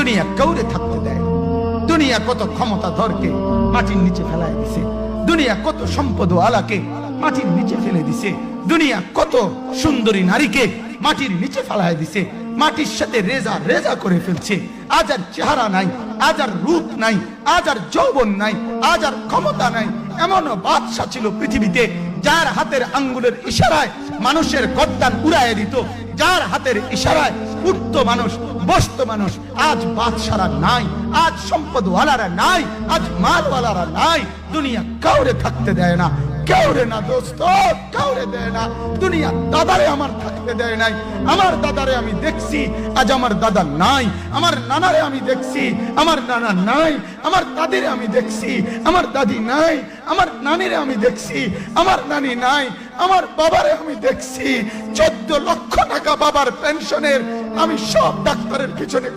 দুনিয়া কাউরে থাকতে দেয়। দুনিয়া কত ক্ষমতাধরকে মাটির নিচে ফেলায় দিছে, দুনিয়া কত সম্পদ আলাকে মাটির নিচে ফেলে দিছে, দুনিয়া কত সুন্দরী নারীকে মাটির নিচে ফেলায় দিছে, মাটির সাথে রেজা রেজা করে ফেলছে। আজ আর চেহারা নাই, আজ আর রূপ নাই, আজ আর যৌবন নাই, আজ আর ক্ষমতা নাই। এমন বাদশা ছিল পৃথিবীতে যার হাতের আঙ্গুলের ইশারায় মানুষের গর্দান উড়াইয়া দিত, যার হাতের ইশারায় উঠতো মানুষ, বসতো মানুষ। আজ বাদশারা নাই, আজ সম্পদওয়ালারা নাই, আজ মালওয়ালারা নাই। দুনিয়া কাউরে থাকতে দেয় না, কাউরে না দোস্ত, কাউরে দেয় না। দুনিয়া দাদারে আমার থাকতে দেয় নাই। আমার দাদারে আমি দেখছি, আজ আমার দাদা নাই। আমার নানারে আমি দেখছি, আমার নানা নাই। আমার দাদিরে আমি দেখছি, আমার দাদি নাই। আমার নানিরে আমি দেখছি, আমার নানি নাই। আমার বাবারে আমি দেখছি, 14 লক্ষ টাকা বাবার পেনশনের। আমি সব ডাক্তারের পিছনে